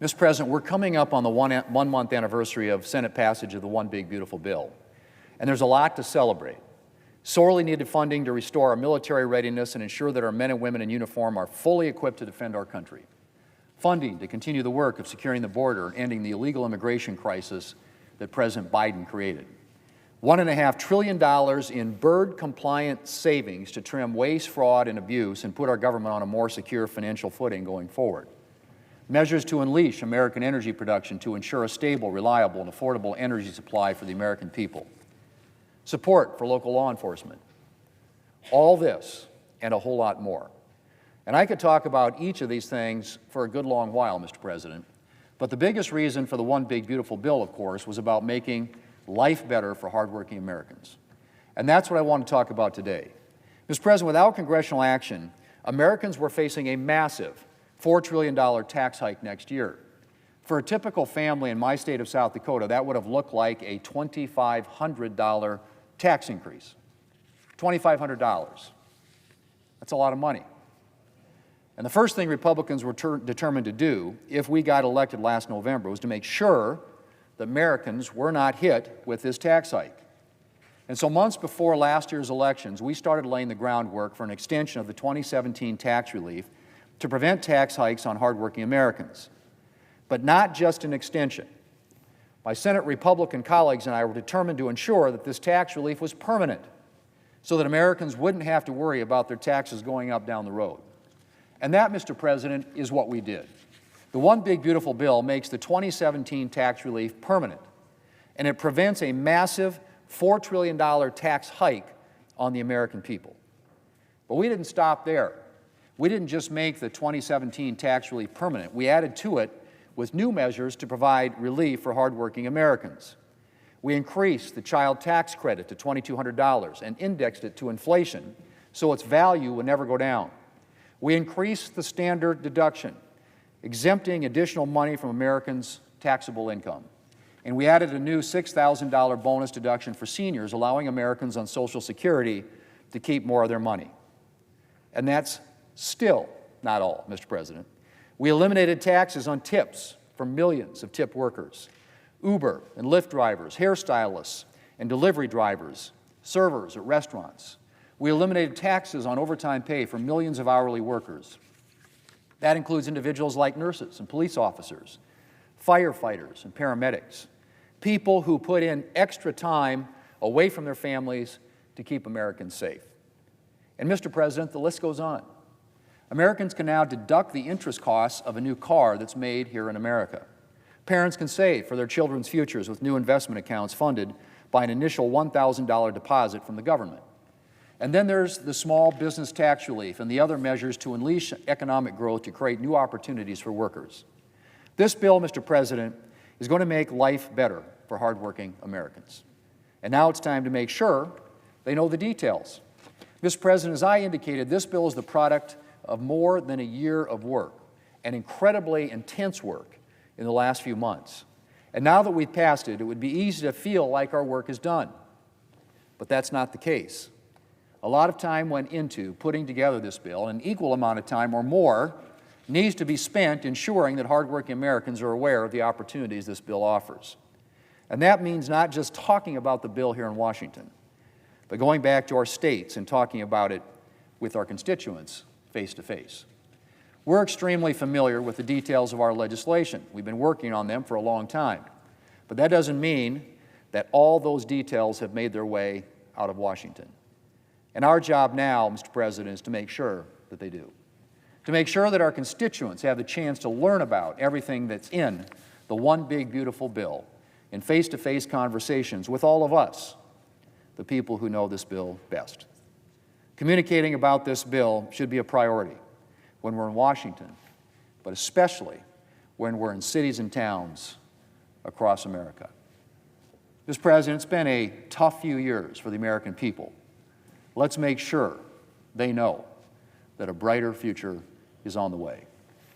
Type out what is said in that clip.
Mr. President, we're coming up on the one-month anniversary of Senate passage of the One Big Beautiful Bill, and there's a lot to celebrate. Sorely needed funding to restore our military readiness and ensure that our men and women in uniform are fully equipped to defend our country. Funding to continue the work of securing the border and ending the illegal immigration crisis that President Biden created. $1.5 trillion in bird-compliant savings to trim waste, fraud, and abuse and put our government on a more secure financial footing going forward. Measures to unleash American energy production to ensure a stable, reliable, and affordable energy supply for the American people. Support for local law enforcement. All this and a whole lot more. And I could talk about each of these things for a good long while, Mr. President, but the biggest reason for the One Big Beautiful Bill, of course, was about making life better for hardworking Americans. And that's what I want to talk about today. Mr. President, without congressional action, Americans were facing a massive $4 trillion tax hike next year. For a typical family in my state of South Dakota, that would have looked like a $2,500 tax increase. $2,500. That's a lot of money. And the first thing Republicans were determined to do, if we got elected last November, was to make sure that Americans were not hit with this tax hike. And so months before last year's elections, we started laying the groundwork for an extension of the 2017 tax relief to prevent tax hikes on hardworking Americans. But not just an extension. My Senate Republican colleagues and I were determined to ensure that this tax relief was permanent so that Americans wouldn't have to worry about their taxes going up down the road. And that, Mr. President, is what we did. The One Big Beautiful Bill makes the 2017 tax relief permanent, and it prevents a massive $4 trillion tax hike on the American people. But we didn't stop there. We didn't just make the 2017 tax relief permanent. We added to it with new measures to provide relief for hardworking Americans. We increased the child tax credit to $2,200 and indexed it to inflation so its value would never go down. We increased the standard deduction, exempting additional money from Americans' taxable income. And we added a new $6,000 bonus deduction for seniors, allowing Americans on Social Security to keep more of their money. And that's still not all, Mr. President. We eliminated taxes on tips for millions of tip workers, Uber and Lyft drivers, hairstylists and delivery drivers, servers at restaurants. We eliminated taxes on overtime pay for millions of hourly workers. That includes individuals like nurses and police officers, firefighters and paramedics, people who put in extra time away from their families to keep Americans safe. And Mr. President, the list goes on. Americans can now deduct the interest costs of a new car that's made here in America. Parents can save for their children's futures with new investment accounts funded by an initial $1,000 deposit from the government. And then there's the small business tax relief and the other measures to unleash economic growth to create new opportunities for workers. This bill, Mr. President, is going to make life better for hardworking Americans. And now it's time to make sure they know the details. Mr. President, as I indicated, this bill is the product of more than a year of work, and incredibly intense work in the last few months. And now that we've passed it, it would be easy to feel like our work is done. But that's not the case. A lot of time went into putting together this bill, and an equal amount of time or more needs to be spent ensuring that hardworking Americans are aware of the opportunities this bill offers. And that means not just talking about the bill here in Washington, but going back to our states and talking about it with our constituents face to face. We're extremely familiar with the details of our legislation. We've been working on them for a long time. But that doesn't mean that all those details have made their way out of Washington. And our job now, Mr. President, is to make sure that they do. To make sure that our constituents have the chance to learn about everything that's in the One Big Beautiful Bill in face-to-face conversations with all of us, the people who know this bill best. Communicating about this bill should be a priority when we're in Washington, but especially when we're in cities and towns across America. Mr. President, it's been a tough few years for the American people. Let's make sure they know that a brighter future is on the way.